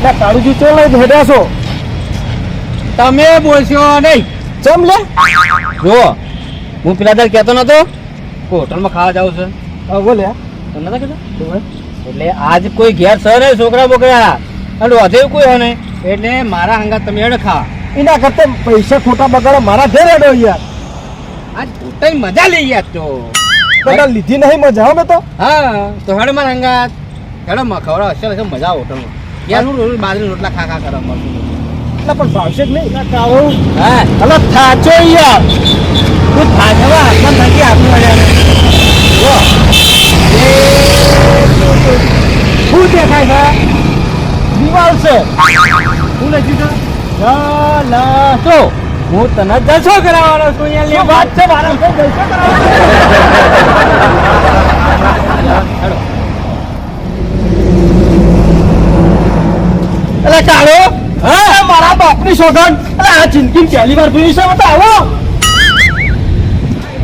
ના કાળુજી ચો લઈ હેડ્યા છો તમે બોલશો નહીં. ચમ લે જો હું પેલા દર કહેતો નતો હોટલમાં ખાવા જાવ છે હા બોલે તો નતા કહેતો એટલે આજ કોઈ ઘેર છે ને છોકરા બોકરા અને વધે કોઈ હોય નહીં એટલે મારા હંગાત તમે હેડ ખા. એના કરતા પૈસા ખોટા બગાડો મારા ઘેર હેડો યાર આજ પોતાની મજા લઈ યાદ તો બધા લીધી નહીં મજા આવે તો હા તો હેડ મારા હંગાત હેડો ખવડાવ હશે મજા આવે હોટલમાં યાર હું રોજ બાજરી રોટલા ખા કરવા મળતું એટલે પણ ભાવશે જ નહીં ના કાળું હા અલા થાચો યાર તું ખાવા હાથમાં થાકી આપું શું દેખાય છે દિવાલ છે શું લખ્યું છે જલસો હું તને જલસો કરાવવાનો છું શું અહીંયા વાત છે મારા જલસો કરાવવાનો એટલે કાળો હા મારા બાપની સોગંદ એટલે આ જિંદગી પહેલી વાર જોઈ છે તો આવો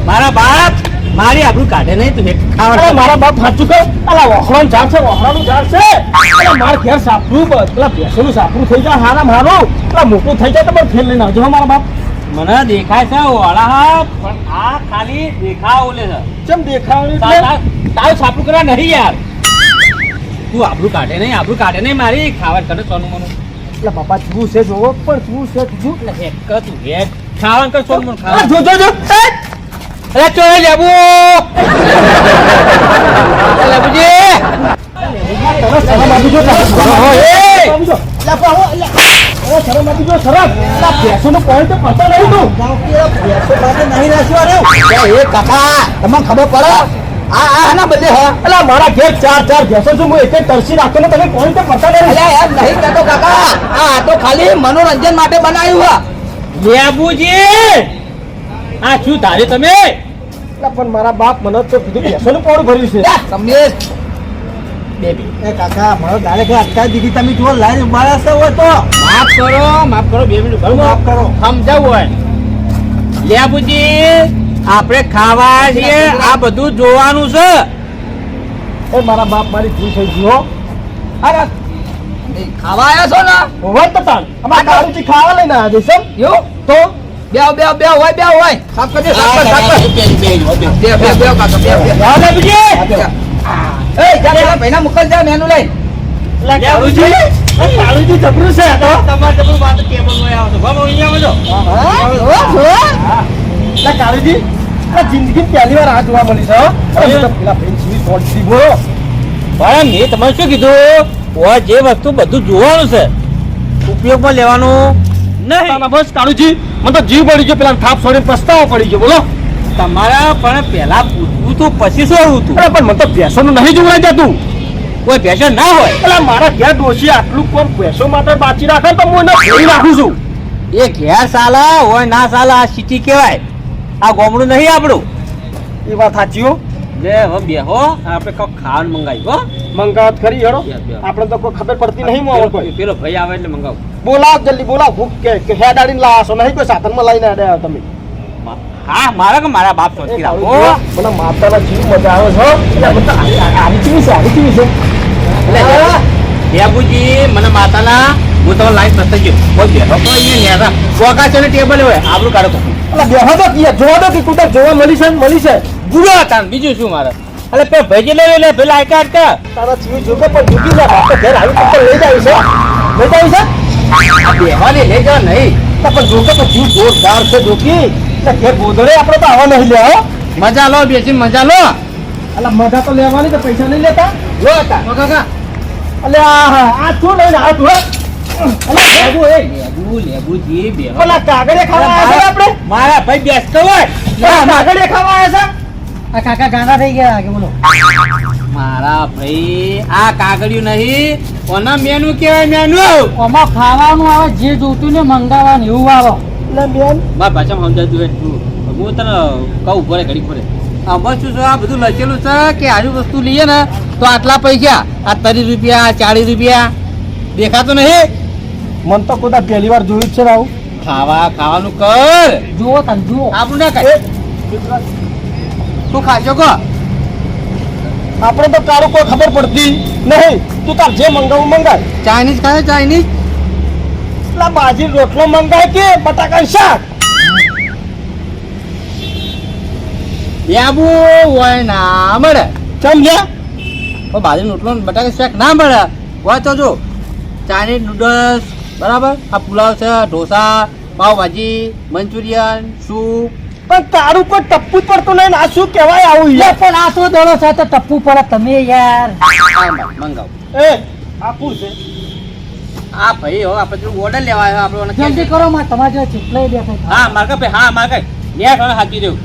મારા બાપ મારી આપણું કાઢે નહીં તું અરે ખાવા મારા બાપ સાચું કહું અલા વખડાનું ઝાડ છે વખડાનું ઝાડ છે અલા માર ઘેર સાપરું પેલા ભેંસોનું સાપરું થઈ જાય હારા મારું પેલા મોટું થઈ જાય તો મને ફેર લઈને આવજો હો મારા બાપ મને દેખાય છે વાળા પણ આ ખાલી દેખાવ ઓલે છે કેમ દેખાવાનું એટલે તારું સાપરું કરવા નહીં યાર તું આપણું કાઢે નહીં મારી ખાવા કરે સોનું મનું એટલે બાપા જવું છે જોવો પણ જવું છે જવું એટલે હેક કર તું હેક ખાવાનું કર સોનું મનું આ ખાવા જો જો જો અરે ચોય લેબુ લેબુજી તમે શરમ આપી જો શરમ આપી જો શરમ ભેંસોનું પોઈન્ટ પતા નહીં તું ભેંસો માટે નહીં રાખ્યો એ કાકા તમને ખબર પડે આ ના બદલે હા એટલે મારા ઘેર ચાર ભેંસો છું હું એક તરસી રાખતો ને તમે પોઈન્ટ પતા નહીં અલ્યા યાર નહીં કહેતો કાકા આ તો ખાલી મનોરંજન માટે બનાવ્યું હા લેબુજી આ શું ધારે તમે એટલે પણ મારા બાપ મને તો કીધું ભેંસોનું પોણું ભર્યું છે કમલેશ બેબી એ કાકા મને ગાલે કે અટકાવી દીધી તમે જો લાઈન ઉભાડા છો હોય તો માફ કરો 2 મિનિટ ઘણું માફ કરો. સમજાવું હોય લેબુજી આપણે ખાવા છીએ આ બધું જોવાનું છે એ મારા બાપ મારી ભૂલ થઈ ગઈ હો અરે ખાવા આવ્યા છો ને હોય તો તાણ અમારા કાળુજી ખાવા લઈને આવ્યા છે એવું તો બે હોય સાફ કરજો સાફ કર યાદ આપીજે એ ચાલે ભાઈના મુકલ જા મેનુ લઈ કાળુજી જબરું છે તો તમારે જબરું વાત ટેબલ માં આવો છો બાબા અહીંયા આવજો કાળુજી આ જિંદગી પહેલી વાર આ જોવા મળી છે હો. અરે તો પેલા ફેન્સી બોડી બોલો ભાઈ મેં તમને શું કીધું ઓય જે વસ્તુ બધું જોવાનું છે ઉપયોગમાં લેવાનું નહીં બસ કાળુજી મને તો જીવ પડી ગયો પેલા થાપ છોડીને પસ્તાવો પડી ગયો બોલો તમારા પણ પહેલા પૂછવું તો પછી શું હતું અરે પણ મને તો ભેંસોનું નહીં જોવાઈ જતું કોઈ પેશન ના હોય એટલે મારા ઘેર ડોશી આટલું કોણ ભેંસો માટે બાચી રાખે તો હું એને ફેરી રાખું છું એ ઘેર સાલા હોય ના સાલા આ સિટી કહેવાય આ ગોમડું નહીં આપણું એ વાત સાચી હો જે હવે બેહો આપણે કોક ખાવાનું મંગાવી હો મંગાવત કરી હેડો બે. આપણે તો કોઈ ખબર પડતી નહીં મોં કોઈ પેલો ભાઈ આવે એટલે મંગાવું બોલાવ જલ્દી બોલાવ ભૂખ કે હેડાડીને લાવશો નહીં કોઈ સાધનમાં લઈને આડ્યા તમે હા મારા કે મારા બાપ સોચી રાખો મને માતાના જીવ મજા આવે છે આની કેવી છે આની કેવી છે દેબુજી મને માતાના હું તો લાઈન પસ્તા ગયો કોઈ બેહો તો અહીંયા નેરા સોકા છે ને ટેબલ હોય આપણું કાઢો તો એટલે બેહો તો કિયા જોવા દો કે કુતા જોવા મળી છે ગુરુ હતા બીજું શું મારે એટલે પે ભેજી લઈ લે પેલા આઈ કાર્ડ કર તારા જીવ જોકે પણ ડૂબી જા આપણે ઘેર આવી તો લઈ જાય છે બેહવાની લઈ જવા નહીં તો પણ જોકે તો જીવ જોરદાર છે જોકી એટલે ઘેર ગોદડે આપણે તો આવા નહીં લે હો મજા લો બેસી મજા લો એટલે મજા તો લેવાની તો પૈસા નહીં લેતા લો હતા કાકા એટલે આ શું લઈને આ તું લેબુજી બેહો પેલા કાગળિયા ખાવા આવ્યા છે આપણે મારા ભાઈ બેસતો હોય કાગળિયા ખાવા આવ્યા છે આ કાકા ગાંડા થઈ ગયા કે બોલો મારા ભાઈ આ કાગળિયું નહીં ઓના મેનુ કેવાય મેનુ આમાં ખાવાનું આવે જે જોતું ને મંગાવવાનું એવું આવે એટલે બેન મારા ભાષામાં સમજાતું હોય તું હું તને કહું ઉભો રે ઘડી પડે આમાં શું છે આ બધું લખેલું છે કે આવી વસ્તુ લઈએ ને તો આટલા પૈસા આ 30 રૂપિયા 40 રૂપિયા દેખાતો નહીં મન તો કોદા પહેલી વાર જોયું જ છે રાવ ખાવાનું કર જુઓ તને જુઓ આપણું ના કર તું ખાશો કો આપણે તો કારું કોઈ ખબર પડતી નહીં. તું તાર જે મંગાવું મંગાય. ચાઇનીઝ ખાય ચાઇનીઝ? એટલે બાજી રોટલો મંગાય કે બટાકા શાક? યાબુ હોય ના મળે. સમજ્યા? પણ બાજરી રોટલો ને બટાકા શાક ના મળે હોય તો જો ચાઇનીઝ નૂડલ્સ બરાબર, આ પુલાવ છે, ઢોસા, પાવભાજી, મંચુરિયન, સૂપ. પણ તારું કોઈ ટપ્પુ જ પડતું નહીં ને આ શું કહેવાય આવું લે યાર? પણ આ તો દડો છે તો ટપ્પુ પડે તમે યાર. મંગાવ. એ આપું છે. હા ભાઈ હવે આપણે જો ઓર્ડર લેવા આવ્યો આપણે જલ્દી કરો માં તમારે જો ચીપલાઈ દેખાય. હા માર્કા ભાઈ, હા માર્કા નેટ હવે હાકી દેવું.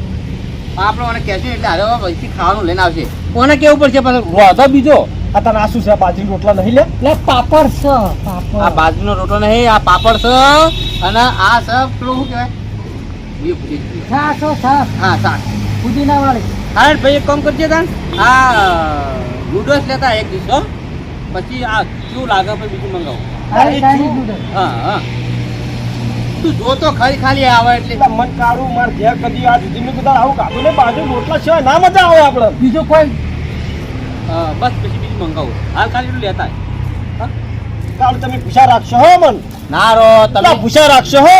આપણે મને કહેશું એટલે હારે પછી ખાવાનું લઈને આવશે. કોને કેવું પડશે પાછો રોધો બીજો. આ તને આ શું છે? બાજરી રોટલા નહીં લે? લે પાપડ છે આ પાપડ. બાજરીનો રોટલો નહીં, આ પાપડ છે અને આ છે પેલું શું કહેવાય? એ ભૂલી ગયો. છાસ હો, છાસ હા શાક. પુદીના વાળી. હા ભાઈ એક કામ કરજે તાન, આ નૂડલ્સ લેતા એક દિવસ હો. પછી આ શું લાગે પછી બીજું મંગાવો. અરે ચાઇનીઝ નૂડલ્સ. હા હા તું જો તો ખરી ખાલી આવે એટલે એટલે મન કારું માર ઘેર કદી આ સુધી મેં કીધું આવું કાઢું ને બાજરી રોટલા સિવાય ના મજા આવે આપણે. બીજો કોઈ બસ પછી બીજું મંગાવું. હાલ ખાલી એટલું લેતા આય. હા? કાલ તમે પૂછા રાખશો હો મન? ના રો તમે તમે પૂછા રાખશો હો?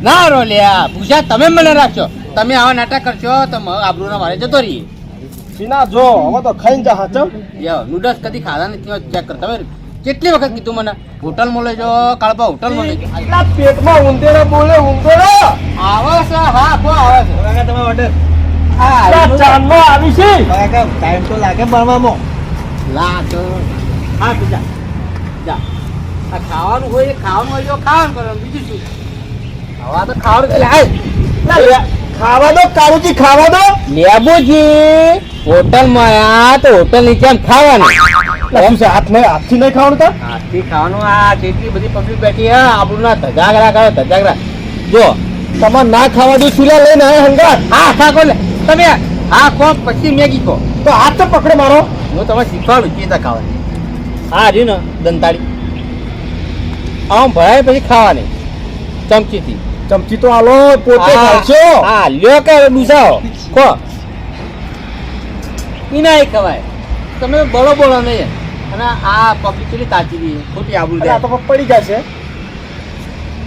ના રો લ્યા પૂછા તમે મને રાખશો. તમે આવા નાટક કરશો તો આબરૂના વારે જતો રહીએ. સીના જો હવે તો ખાઈને જા હાચમ. યો નૂડલ્સ કદી ખાધા નથી ચેક કર. તમે કેટલી વખત કીધું મને હોટલમાં લઈ જાઓ, કાળબા હોટલમાં લઈ જાઓ. એટલા પેટમાં ઉંદેડા બોલે ઉંદેડા. આવે છે હા કો આવે છે. એટલા ચાંદલો આવી છે. ટાઈમ તો લાગે બનવામાં. લાગે. હા તું જા જા. આ ખાવાનું હોય એ ખાવાનું હોય જો ખાવાનું કરવાનું બીજું શું. હવા તો ખાવાનું એટલે આય ના લે, ખાવા દો કારુજી, ખાવા દો. લેબુજી હોટલમાં આયા તો હોટલ ની જેમ ખાવાનું. એમ છે હાથથી નહીં ખાવાનું તા? હાથથી ખાવાનું. આ જેટલી બધી પબ્લિક બેઠી હે આપણું ના ધજાગરા કરો ધજાગરા. જો તમારે ના ખાવા દો સુલા લઈને આયા હંગાત. હા ખાકો લે તમે હા ખો પછી મેગી ખો. તો હાથ તો પકડે મારો. હું તમને શીખવાડું કે રીતે ખાવાની. હા રહ્યું ને દંતાળી આમ ભરાય પછી ખાવાની ચમચીથી. ચમચી તો આલો પોતે હા, ખાશો. હા લ્યો કે ડૂસાઓ ખો. ઈ ખવાય. તમે બોલો બોલો નહીં. અને આ પબ્લિક કેટલી તાચી રહી ખોટી આબરૂ અરે આ જાય. તો પડી જશે.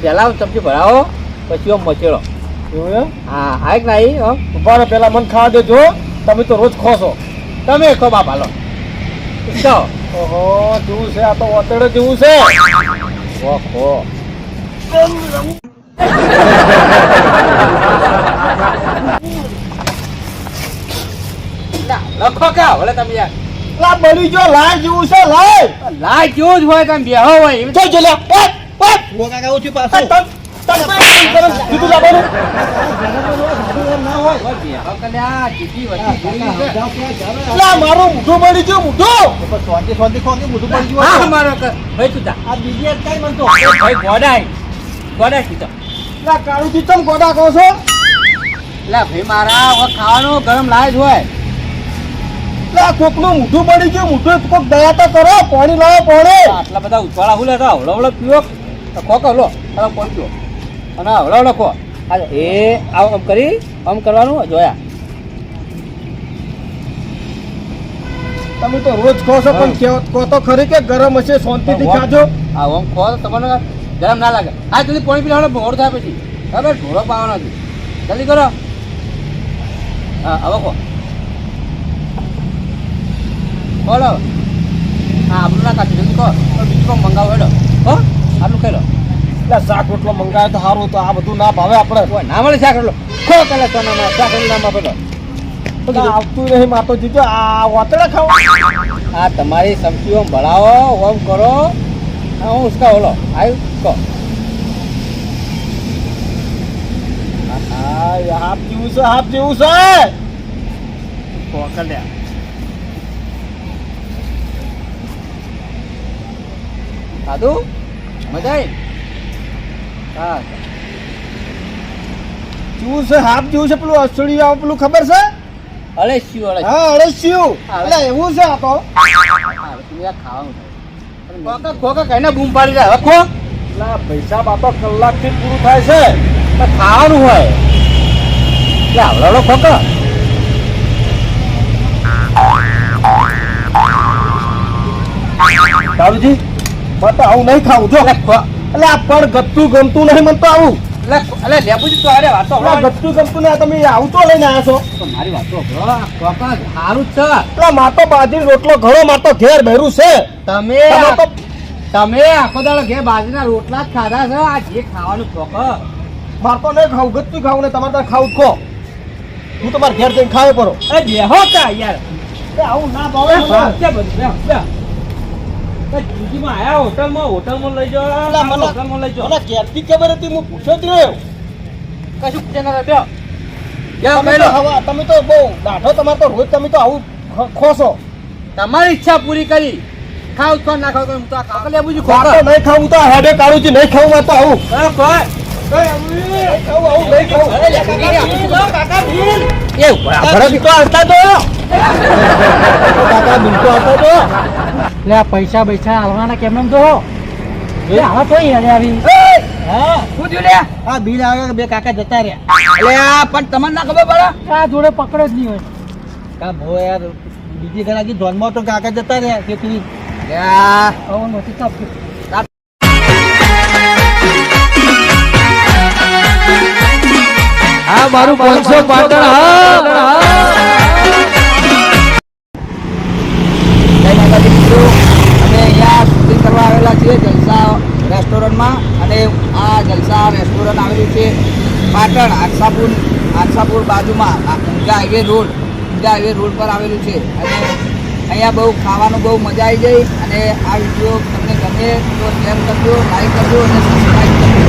પહેલા ચમચી ભરાવો પછી આમ મચેડો. એવું એમ? હા હા કે નહીં હો. ઉભા રહો, પેલા મને ખાવા દેજો. તમે તો રોજ ખો છો. તમે ખો બાપ હાલો ખો. ઓહો જેવું છે આ તો ઓતેડે જેવું છે. ઓહો લખો કા ભલે તમે યાર. લા બળી જો લાય જેવું છે લાય. લાય જેવું જ હોય તમે બેહો હોય એવી જો જો લે ઓટ ઓટ. કાકા ઓછું આ તમ કીધું લાવવાનું. બેહો કલ્યા જીતી વધી લા મારું મૂઠું બળી ગયું મૂઠું. હા મારો ભાઈ તું જા. ભાઈ ગોડાય ગોડાય સીધો. લા કાળુજી ચમ ગોડા કહો છો? લા ભાઈ મારા હવે ખાવાનું ગરમ લાય જ હોય. લા કોકનું મૂઠું બળી ગયું મૂઠું કોક દયા તો કરો. પાણી લાવો પાણી. આટલા બધા ઉછવાળા હું લેતા હવળો હવળો પીવો ખો કહો લો હવે કોણ પીવો અને હવળો હવળો ખો. એ આમ કરી આમ કરવાનું જોયા. તમે તો રોજ ખો છો પણ કહો તો ખરી કે ગરમ હશે શાંતિથી ખાજો. હા આમ ખો તો તમને ગરમ ના લાગે. હા જલ્દી પાણી પી લેવાનો મોડ થાય પછી. હવે ઢોળો પાવાનો છે જલ્દી કરો. હા હવે ખો બોલો. હા આપણું ના કાઢી જલ્દી કહો બીજું કોમ મંગાવો હેડો હો આટલું ખાઈ લો. લા શાક રોટલો મંગાવે તો સારું તો આ બધું ના ભાવે આપણે. ના મળે શાક એટલો ખો પેલા સોનામાં શાક નામાં પેલો. લા આવતું નહીં માતો જીજો આ વાતડા ખાવા. આ તમારી સમસી ઓમ ભળાવો ઓમ કરો. હા હું ઉસકા ઓલો આવ્યું કહો. હા હાફ જેવું છે હાફ જેવું છે. પકડ્યા સાધુ મજા આવી. હા જેવું છે હાફ જેવું છે પેલું અસળી આવે પેલું ખબર છે? અરે શું અરે હા અળસિયું. એટલે એવું છે આ તો. ખાવાનું ખોકા ખોકા કઈને બૂમ પાડી રહ્યા હવે ખો. લા પૈસા બાતો કલાકથી પૂરું થાય છે. તો ખાવાનું હોય એટલે આવડો ખોકા દારૂજી મને તો આવું નહીં ખાવું જો એટલે આ પણ ગત્તું ગમતું નહીં મને તો આવું એટલે લેબુજી તો અરે વાતો આ ગત્તું ગમતું નહીં આ તમે આવું તો લઈને આવ્યા છો તો મારી વાતો કાકા સારું જ છે એટલે માતો બાજરી રોટલો ઘણો માતો ઘેર ભર્યું છે તમે તમે આખો દાડો ઘેર બાજરીના રોટલા જ ખાધા છે આ જે ખાવાનું શોખ મારે તો નહીં ખાવું ગત્તું ખાવું ને તમારે તો ખાવું જ કહો હું તમારે ઘેર જઈને ખાવે પડો અરે બેહો તા યાર એ આવું ના ભાવે મને. જુજીમાં આયા હોટલમાં લઈ જાઓ એટલે મને હોટલમાં લઈ જાઓ મને ક્યારથી ખબર હતી હું પૂછ્યો જ રહ્યો કશું પૂછે ના બેહો તમે તો બહુ દાઢો તમારે તો રોજ તમે તો આવું ખોશો તમારી ઈચ્છા પૂરી કરી ખાવ તો ના ખાવ તો હું તો આ કાકા લેબુજી મારે તો નહીં ખાવું તો આ હેડે કાઢું છું નહીં ખાવું મારે તો આવું કોઈ નહીં ખાવું નહીં ખાવું અરે લેબુજી કાકા બિલ એ ભરત તો આવતા તો કાકા બિલ તો આવતા તો એટલે આ પૈસા હાલવાના કેમ તો એ હાલ તો અહીં આવી હા શું થયું લે આ બિલ આવે બે કાકા જતા રહ્યા એટલે આ પણ તમને ના ખબર પડે આ જોડે પકડો જ નહીં હોય કા ભો યાર બીજી ઘણા ધોનમાં તો કાકા જતા રહ્યા તેથી યા હવે નથી કાપતું આ મારું 500 પાટણ હા જય માતાજી મિત્રો અમે અહીંયા શૂટિંગ કરવા આવેલા છીએ જલસા રેસ્ટોરન્ટમાં અને આ જલસા રેસ્ટોરન્ટ આવેલું છે પાટણ આરસાપુર બાજુમાં ઊંઝા હાઈવે રોડ પર આવેલું છે અને અહીંયા બહુ ખાવાનું બહુ મજા આવી ગઈ અને આ વિડીયો તમને ગમે તો શેર કરજો લાઈક કરજો અને સબસ્ક્રાઈબ કરજો